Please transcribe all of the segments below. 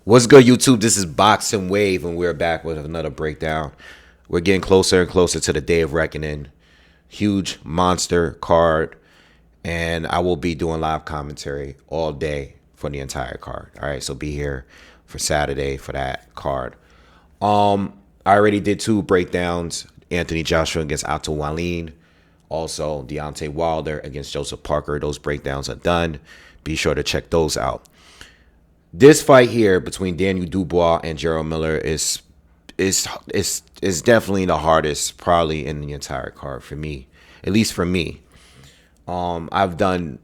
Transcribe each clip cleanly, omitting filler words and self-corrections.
What's good, YouTube? This is Boxingwave, and we're back with another breakdown. We're getting closer and closer to the day of reckoning. Huge monster card, and I will be doing live commentary all day for the entire card. All right, so be here for Saturday for that card. I already did two breakdowns: Anthony Joshua against Otto Wallin, also Deontay Wilder against Joseph Parker. Those breakdowns are done. Be sure to check those out. This fight here between Daniel Dubois and Jarrell Miller is definitely the hardest probably in the entire card for me, at least for me. I've done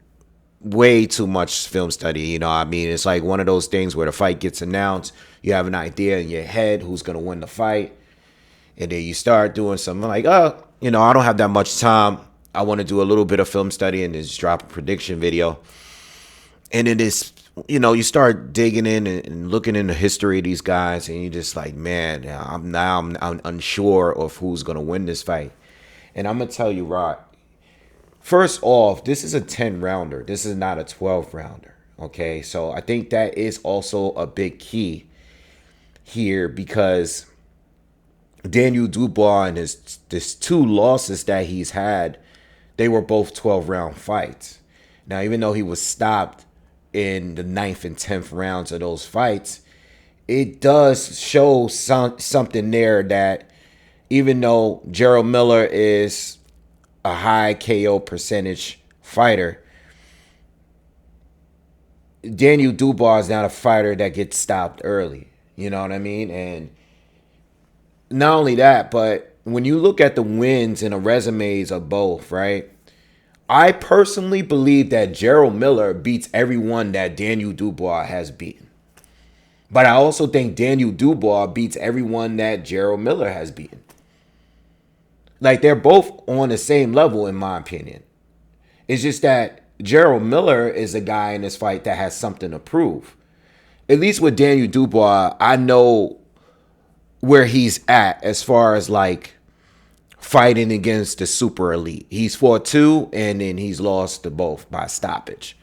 way too much film study. You know what I mean? It's like one of those things where the fight gets announced, you have an idea in your head who's going to win the fight, and then you start doing something like, I don't have that much time. I want to do a little bit of film study and just drop a prediction video. And it is, you start digging in and looking in the history of these guys, and you're just like, man, I'm unsure of who's going to win this fight. And I'm going to tell you, Rod, first off, this is a 10-rounder. This is not a 12-rounder, okay? So I think that is also a big key here, because Daniel Dubois and his two losses that he's had, they were both 12-round fights. Now, even though he was stopped in the 9th and 10th rounds of those fights, it does show something there that even though Jarrell Miller is a high KO percentage fighter, Daniel Dubois is not a fighter that gets stopped early. You know what I mean? And not only that, but when you look at the wins and the resumes of both, right? I personally believe that Jarrell Miller beats everyone that Daniel Dubois has beaten. But I also think Daniel Dubois beats everyone that Jarrell Miller has beaten. Like, they're both on the same level, in my opinion. It's just that Jarrell Miller is a guy in this fight that has something to prove. At least with Daniel Dubois, I know where he's at as far as, like, fighting against the super elite. He's fought two, and then he's lost to both by stoppage.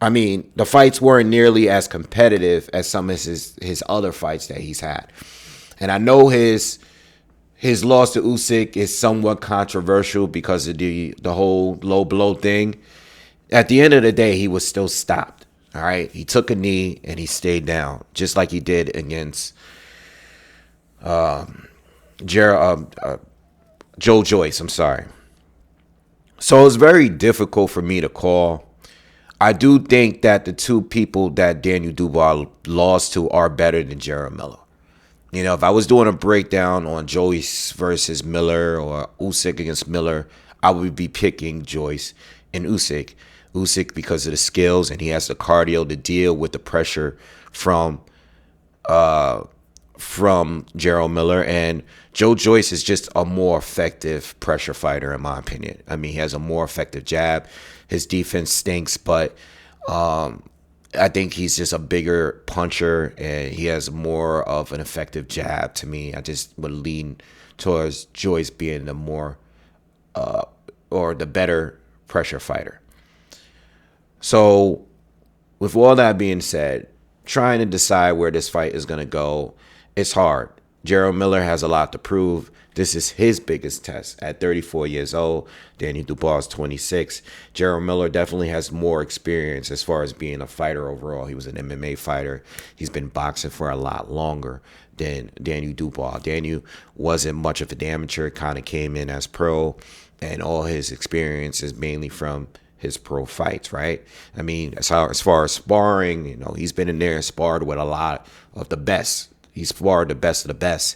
I mean, the fights weren't nearly as competitive as some of his other fights that he's had. And I know his loss to Usyk is somewhat controversial because of the whole low blow thing. At the end of the day, he was still stopped. All right, he took a knee and he stayed down, just like he did against Joe Joyce, I'm sorry. So it's very difficult for me to call. I do think that the two people that Daniel Dubois lost to are better than Jarrell Miller. You know, if I was doing a breakdown on Joyce versus Miller or Usyk against Miller, I would be picking Joyce and Usyk. Usyk because of the skills, and he has the cardio to deal with the pressure from Jarrell Miller. And Joe Joyce is just a more effective pressure fighter, in my opinion. I mean, he has a more effective jab. His defense stinks, but I think he's just a bigger puncher, and he has more of an effective jab to me. I just would lean towards Joyce being the more or the better pressure fighter. So with all that being said, trying to decide where this fight is going to go, it's hard. Jarrell Miller has a lot to prove. This is his biggest test at 34 years old. Daniel Dubois is 26. Jarrell Miller definitely has more experience as far as being a fighter overall. He was an MMA fighter. He's been boxing for a lot longer than Daniel Dubois. Daniel wasn't much of an amateur, kind of came in as pro, and all his experience is mainly from his pro fights, right? I mean, as far as sparring, he's been in there and sparred with a lot of the best. He's sparred the best of the best.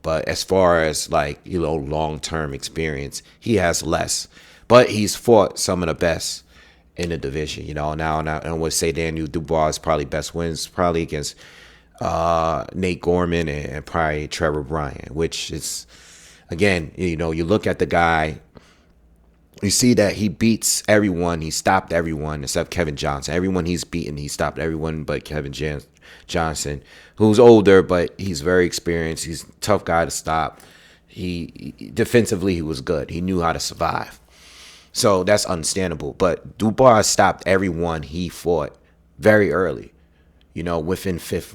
But as far as, long-term experience, he has less. But he's fought some of the best in the division. Now I would say Daniel Dubois' probably best wins probably against Nate Gorman and probably Trevor Bryan, which is, again, you look at the guy, you see that he beats everyone. He stopped everyone except Kevin Johnson. Everyone he's beaten, he stopped everyone but Kevin Johnson, who's older, but he's very experienced. He's a tough guy to stop. Defensively, he was good. He knew how to survive. So that's understandable. But Dubois stopped everyone he fought very early. within 5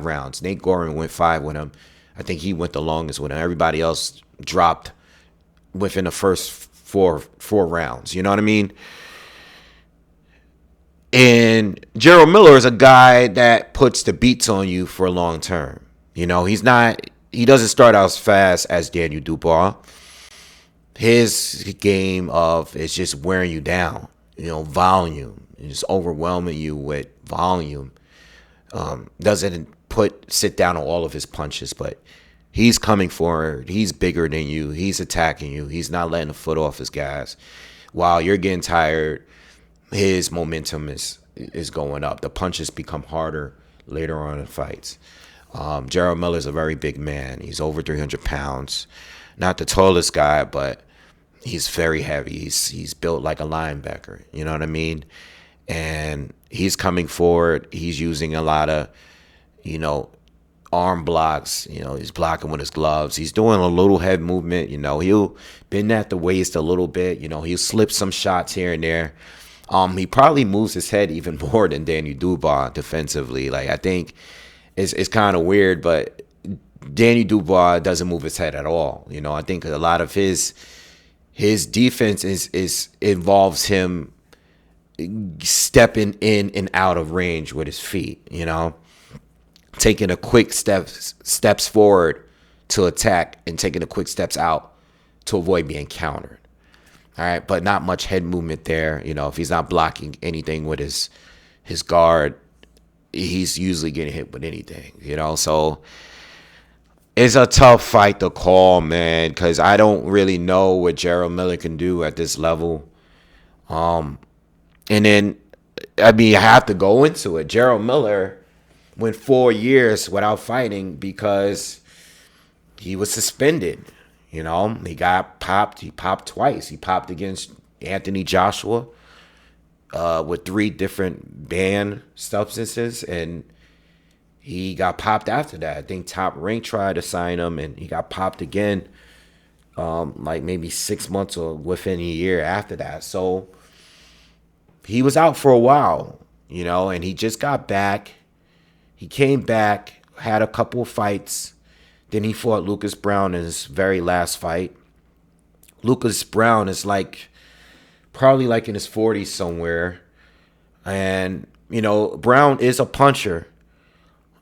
rounds. Nate Gorman went 5 with him. I think he went the longest with him. Everybody else dropped within the first four rounds. You know what I mean? And Jarrell Miller is a guy that puts the beats on you for a long term. He doesn't start out as fast as Daniel Dubois. His game is just wearing you down, volume, just overwhelming you with volume. Doesn't sit down on all of his punches, but he's coming forward. He's bigger than you. He's attacking you. He's not letting a foot off his gas. While you're getting tired, his momentum is going up. The punches become harder later on in fights. Jarrell Miller is a very big man. He's over 300 pounds. Not the tallest guy, but he's very heavy. He's built like a linebacker. You know what I mean? And he's coming forward. He's using a lot of, arm blocks. He's blocking with his gloves. He's doing a little head movement. He'll bend at the waist a little bit. He'll slip some shots here and there. He probably moves his head even more than Daniel Dubois defensively. Like, I think it's kind of weird, but Daniel Dubois doesn't move his head at all. I think a lot of his defense involves him stepping in and out of range with his feet, taking a quick steps forward to attack and taking the quick steps out to avoid being countered. All right, but not much head movement there. If he's not blocking anything with his guard, he's usually getting hit with anything, So it's a tough fight to call, man, because I don't really know what Jarrell Miller can do at this level. And then, I have to go into it. Jarrell Miller went 4 years without fighting because he was suspended. He got popped. He popped twice. He popped against Anthony Joshua with 3 different banned substances, and he got popped after that. I think Top Rank tried to sign him, and he got popped again, like maybe 6 months or within a year after that. So he was out for a while, and he just got back. He came back, had a couple of fights. Then he fought Lucas Brown in his very last fight. Lucas Brown is probably in his 40s somewhere. And, Brown is a puncher.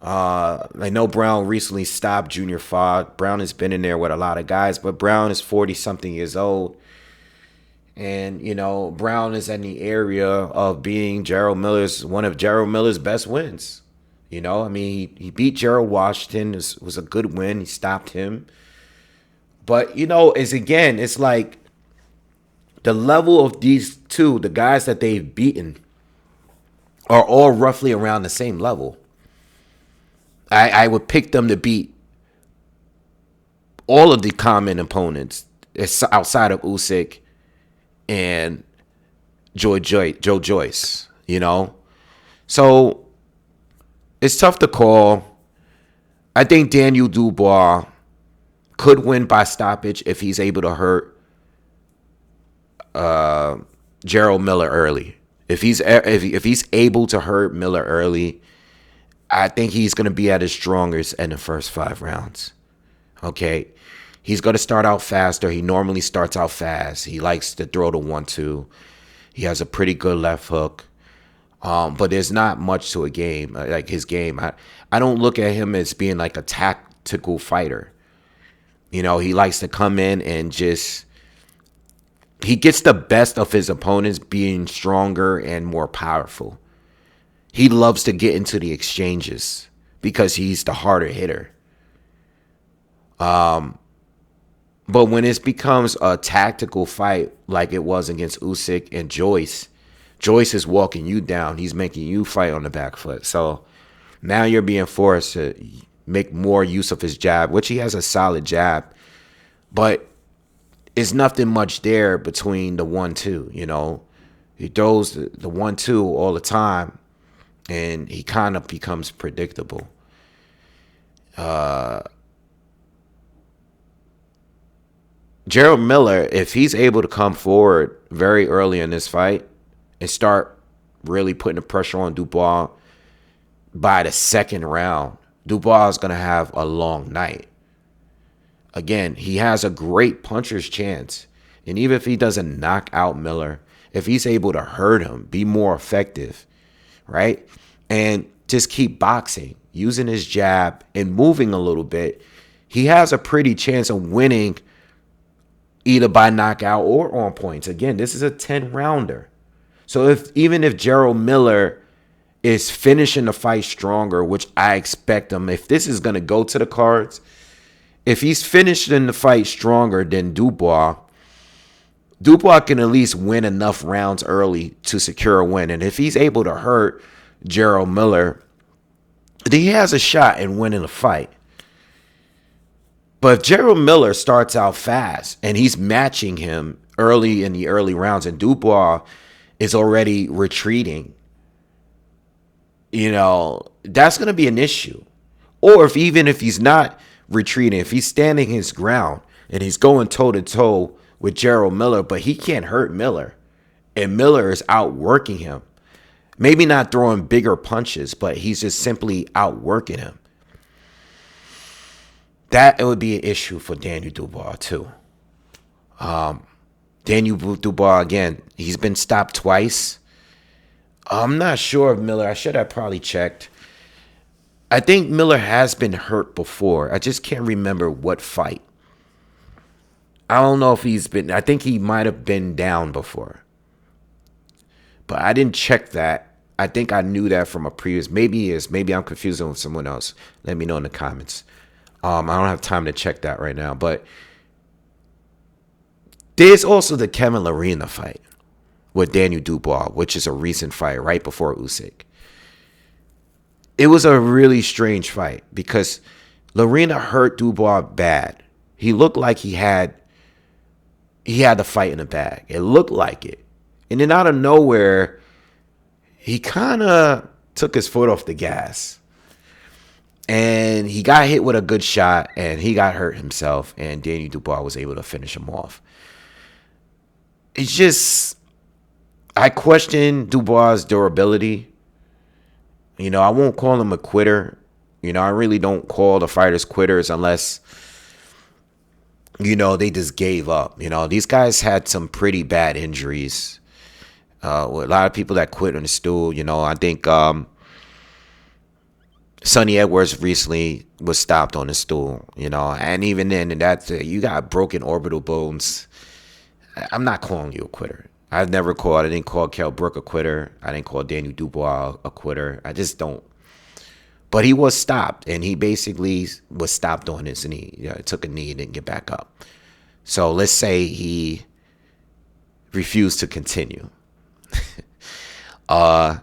I know Brown recently stopped Junior Fogg. Brown has been in there with a lot of guys, but Brown is 40-something years old. And, Brown is in the area of being one of Jarrell Miller's best wins. He beat Gerald Washington. It was a good win. He stopped him. But, it's like the level of these two, the guys that they've beaten, are all roughly around the same level. I would pick them to beat all of the common opponents outside of Usyk and Joe Joyce, So it's tough to call. I think Daniel Dubois could win by stoppage if he's able to hurt Jarrell Miller early. If he's able to hurt Miller early, I think he's going to be at his strongest in the first 5 rounds. Okay? He's going to start out faster. He normally starts out fast. He likes to throw the 1-2. He has a pretty good left hook. But there's not much to his game. I don't look at him as being like a tactical fighter. He likes to come in and he gets the best of his opponents being stronger and more powerful. He loves to get into the exchanges because he's the harder hitter. But when it becomes a tactical fight like it was against Usyk and Joyce is walking you down. He's making you fight on the back foot. So now you're being forced to make more use of his jab, which he has a solid jab. But it's nothing much there between the 1-2, He throws the 1-2 all the time, and he kind of becomes predictable. Jarrell Miller, if he's able to come forward very early in this fight and start really putting the pressure on Dubois, by the second round, Dubois is going to have a long night. Again, he has a great puncher's chance. And even if he doesn't knock out Miller, if he's able to hurt him, be more effective, right? And just keep boxing, using his jab and moving a little bit, he has a pretty chance of winning either by knockout or on points. Again, this is a 10-rounder. So even if Jarrell Miller is finishing the fight stronger, which I expect him, if this is going to go to the cards, if he's finishing the fight stronger than Dubois, Dubois can at least win enough rounds early to secure a win. And if he's able to hurt Jarrell Miller, then he has a shot in winning the fight. But if Jarrell Miller starts out fast and he's matching him early in the early rounds and Dubois is already retreating, that's going to be an issue. Or even if he's not retreating, if he's standing his ground and he's going toe-to-toe with Jarrell Miller, but he can't hurt Miller, and Miller is outworking him, maybe not throwing bigger punches, but he's just simply outworking him, that it would be an issue for Daniel Dubois too. Daniel Dubois, again, he's been stopped twice. I'm not sure of Miller. I should have probably checked. I think Miller has been hurt before. I just can't remember what fight. I don't know if I think he might have been down before. But I didn't check that. I think I knew that from a previous, maybe he is. Maybe I'm confusing with someone else. Let me know in the comments. I don't have time to check that right now. But there's also the Kevin Lerena fight with Daniel Dubois, which is a recent fight right before Usyk. It was a really strange fight because Lerena hurt Dubois bad. He looked like he had the fight in the bag. It looked like it. And then out of nowhere, he kind of took his foot off the gas. And he got hit with a good shot, and he got hurt himself, and Daniel Dubois was able to finish him off. It's just, I question Dubois' durability. I won't call him a quitter. I really don't call the fighters quitters unless, they just gave up. These guys had some pretty bad injuries. A lot of people that quit on the stool. I think Sonny Edwards recently was stopped on the stool. And even then, you got broken orbital bones. I'm not calling you a quitter. I didn't call Kell Brook a quitter. I didn't call Daniel Dubois a quitter. I just don't. But he was stopped, and he basically was stopped on his knee. Took a knee and didn't get back up. So let's say he refused to continue. I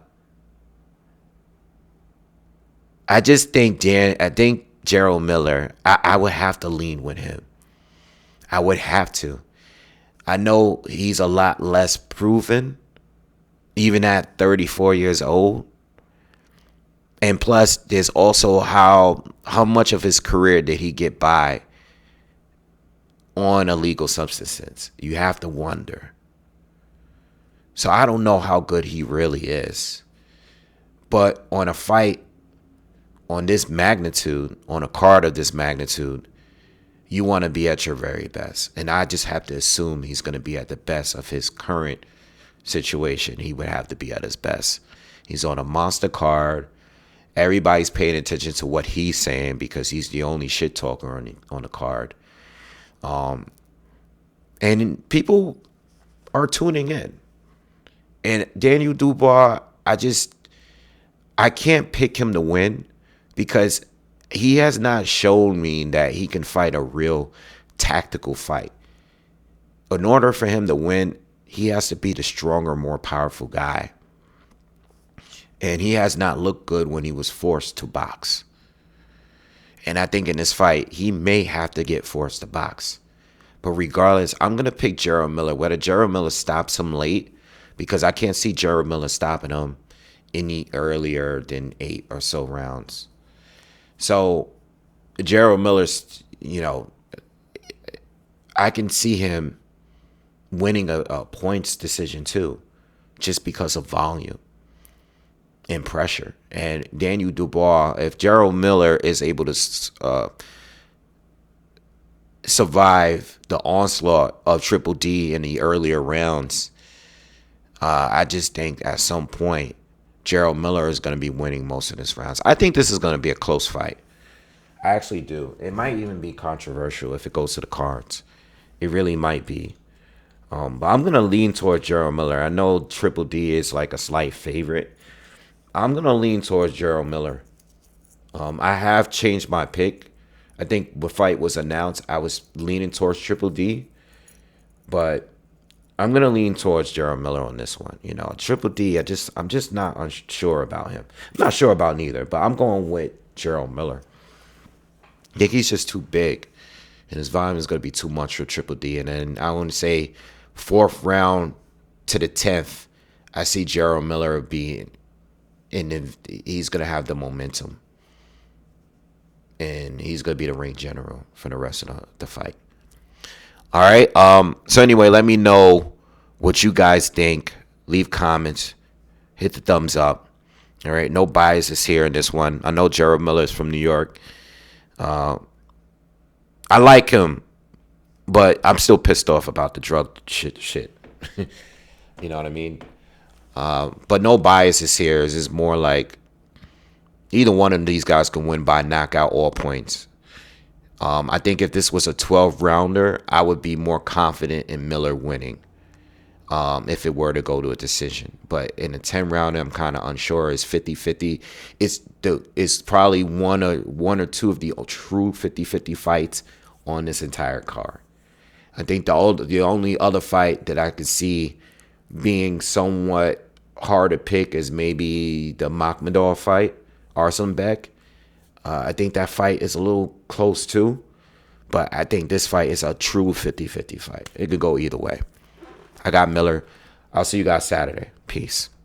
just think Jarrell Miller, I would have to lean with him. I would have to. I know he's a lot less proven, even at 34 years old. And plus, there's also how much of his career did he get by on illegal substances? You have to wonder. So I don't know how good he really is. But on a fight on this magnitude, on a card of this magnitude, you want to be at your very best. And I just have to assume he's going to be at the best of his current situation. He would have to be at his best. He's on a monster card. Everybody's paying attention to what he's saying because he's the only shit talker on the card. And people are tuning in. And Daniel Dubois, I can't pick him to win because he has not shown me that he can fight a real tactical fight. In order for him to win, he has to be the stronger, more powerful guy. And he has not looked good when he was forced to box. And I think in this fight, he may have to get forced to box. But regardless, I'm going to pick Jarrell Miller. Whether Jarrell Miller stops him late, because I can't see Jarrell Miller stopping him any earlier than 8 or so rounds. So Jarrell Miller's, I can see him winning a points decision too, just because of volume. in pressure. And Daniel Dubois, if Jarrell Miller is able to survive the onslaught of Triple D in the earlier rounds, I just think at some point Jarrell Miller is going to be winning most of his rounds. I think this is going to be a close fight. I actually do. It might even be controversial if it goes to the cards. It really might be. But I'm going to lean towards Jarrell Miller. I know Triple D is like a slight favorite. I'm going to lean towards Jarrell Miller. I have changed my pick. I think the fight was announced, I was leaning towards Triple D. But I'm going to lean towards Jarrell Miller on this one. You know, Triple D, I'm just not unsure about him. I'm not sure about neither, but I'm going with Jarrell Miller. I think he's just too big, and his volume is going to be too much for Triple D. And then I want to say 4th round to the 10th, I see Jarrell Miller being, and he's going to have the momentum. And he's going to be the ring general for the rest of the fight. All right. So anyway, let me know what you guys think. Leave comments. Hit the thumbs up. All right. No biases here in this one. I know Jarrell Miller is from New York. I like him, but I'm still pissed off about the drug shit. You know what I mean? But no biases here. It's just more like either one of these guys can win by knockout all points. I think if this was a 12-rounder, I would be more confident in Miller winning if it were to go to a decision. But in a 10-rounder, I'm kind of unsure. It's 50-50. It's probably one or two of the true 50-50 fights on this entire card. I think the only other fight that I could see being somewhat hard to pick is maybe the Makhmudov fight, Arslanbek. I think that fight is a little close too, but I think this fight is a true 50-50 fight. It could go either way. I got Miller. I'll see you guys Saturday. Peace.